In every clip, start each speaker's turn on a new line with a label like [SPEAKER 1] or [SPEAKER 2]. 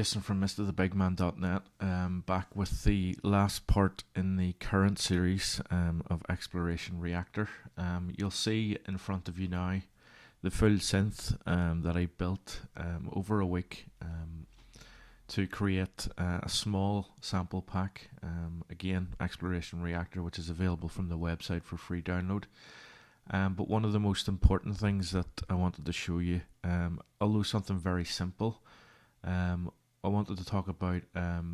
[SPEAKER 1] Jason from MrTheBigman.net, back with the last part in the current series of Exploration Reaktor. You'll see in front of you now the full synth that I built over a week to create a small sample pack. Again, Exploration Reaktor, which is available from the website for free download. But one of the most important things that I wanted to show you, although something very simple, I wanted to talk about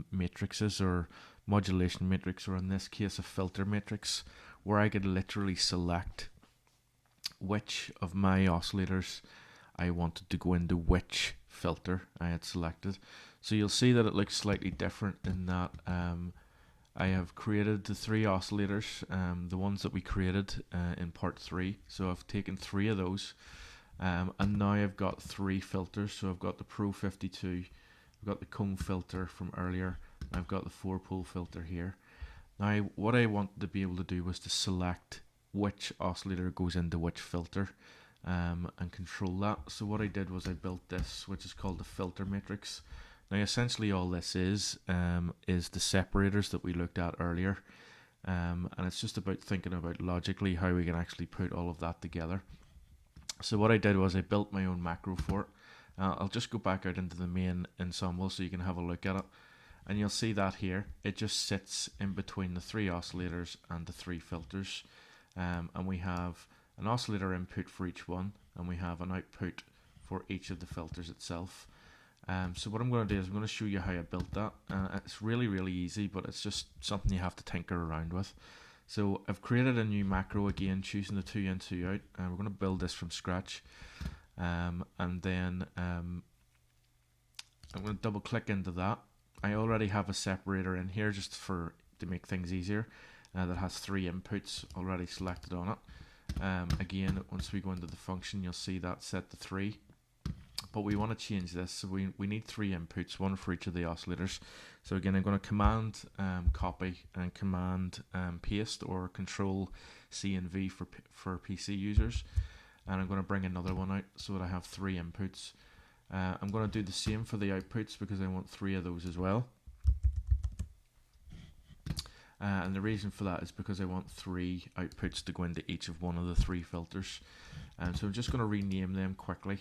[SPEAKER 1] matrices or modulation matrix, or in this case a filter matrix, where I could literally select which of my oscillators I wanted to go into which filter I had selected. So you'll see that it looks slightly different in that I have created the three oscillators, the ones that we created in part 3. So I've taken 3 of those, and now I've got 3 filters. So I've got the Pro 52, I've got the comb filter from earlier, and I've got the 4-pole filter here. Now what I wanted to be able to do was to select which oscillator goes into which filter and control that. So what I did was I built this, which is called the filter matrix. Now essentially all this is the separators that we looked at earlier, and it's just about thinking about logically how we can actually put all of that together. So what I did was I built my own macro for it. I'll just go back out into the main ensemble so you can have a look at it, and you'll see that here it just sits in between the 3 oscillators and the 3 filters, and we have an oscillator input for each one, and we have an output for each of the filters itself. So what I'm going to do is I'm going to show you how I built that. It's really easy, but it's just something you have to tinker around with. So I've created a new macro again, choosing the 2 in, 2 out, and we're going to build this from scratch. And then I'm going to double click into that. I already have a separator in here just to make things easier, that has 3 inputs already selected on it. Again, once we go into the function, you'll see that set to 3. But we want to change this, so we need 3 inputs, 1 for each of the oscillators. So again, I'm going to command copy and command paste, or control C and V for PC users. And I'm going to bring another one out so that I have 3 inputs. I'm going to do the same for the outputs because I want 3 of those as well. And the reason for that is because I want 3 outputs to go into each of one of the 3 filters. So I'm just going to rename them quickly.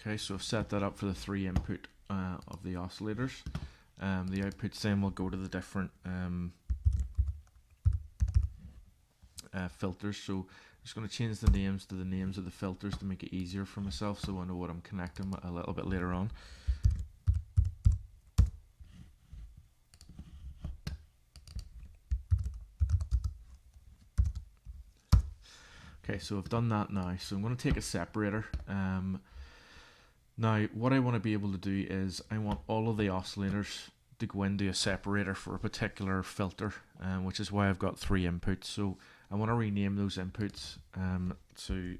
[SPEAKER 1] Okay, so I've set that up for the 3 input of the oscillators. The outputs then will go to the different filters. So I'm just going to change the names to the names of the filters to make it easier for myself, so I know what I'm connecting a little bit later on. Okay, so I've done that now. So I'm going to take a separator. Now what I want to be able to do is I want all of the oscillators to go into a separator for a particular filter, which is why I've got 3 inputs. So I want to rename those inputs to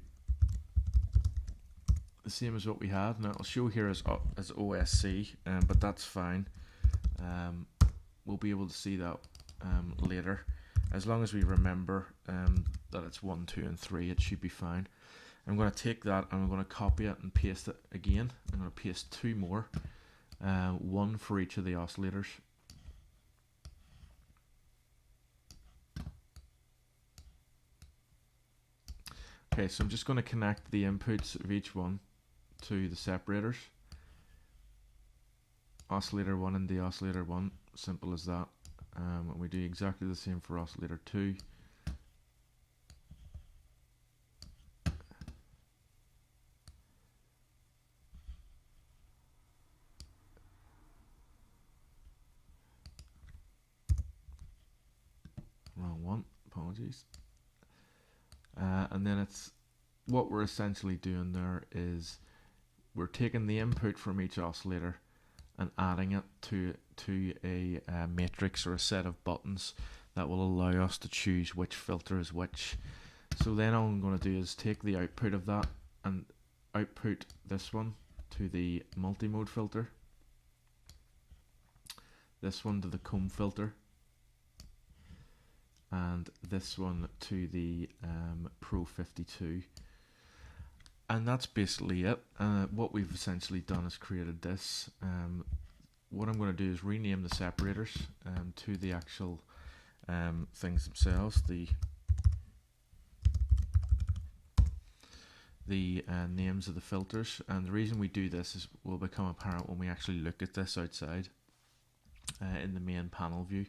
[SPEAKER 1] the same as what we had. Now it'll show here as OSC, but that's fine. We'll be able to see that later. As long as we remember that it's 1, 2 and 3, it should be fine. I'm going to take that and I'm going to copy it and paste it again. I'm going to paste 2 more, 1 for each of the oscillators. Okay, so I'm just going to connect the inputs of each one to the separators. Oscillator 1 and the oscillator 1, simple as that. And we do exactly the same for oscillator 2. Wrong one, apologies. And then what we're essentially doing there is we're taking the input from each oscillator and adding it to a matrix or a set of buttons that will allow us to choose which filter is which. So then all I'm going to do is take the output of that and output this one to the multi-mode filter, this one to the comb filter, and this one to the Pro 52. And that's basically it. What we've essentially done is created this. What I'm going to do is rename the separators to the actual things themselves, the names of the filters. And the reason we do this is will become apparent when we actually look at this outside in the main panel view.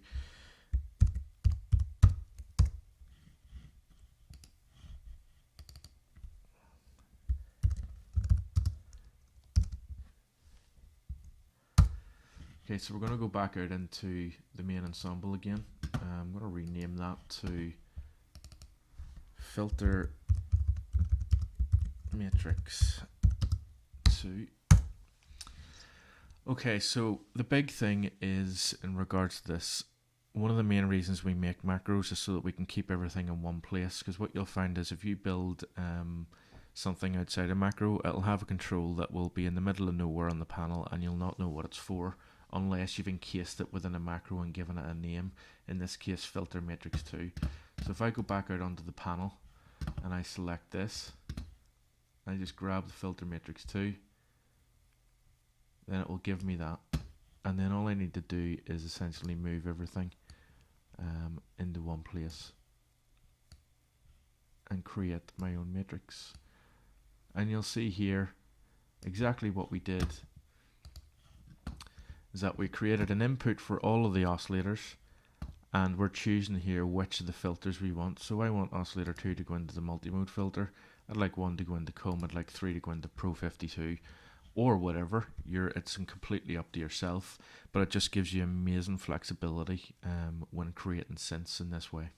[SPEAKER 1] Okay, so we're going to go back out into the main ensemble again. I'm going to rename that to filter matrix 2. Okay, so the big thing is, in regards to this, one of the main reasons we make macros is so that we can keep everything in one place, because what you'll find is if you build something outside a macro, it'll have a control that will be in the middle of nowhere on the panel and you'll not know what it's for unless you've encased it within a macro and given it a name, in this case filter matrix 2. So if I go back out onto the panel and I select this, I just grab the filter matrix 2, then it will give me that, and then all I need to do is essentially move everything into one place and create my own matrix. And you'll see here exactly what we did is that we created an input for all of the oscillators, and we're choosing here which of the filters we want. So I want oscillator 2 to go into the multi-mode filter, I'd like 1 to go into comb, I'd like 3 to go into Pro 52, or whatever. It's completely up to yourself, but it just gives you amazing flexibility when creating synths in this way.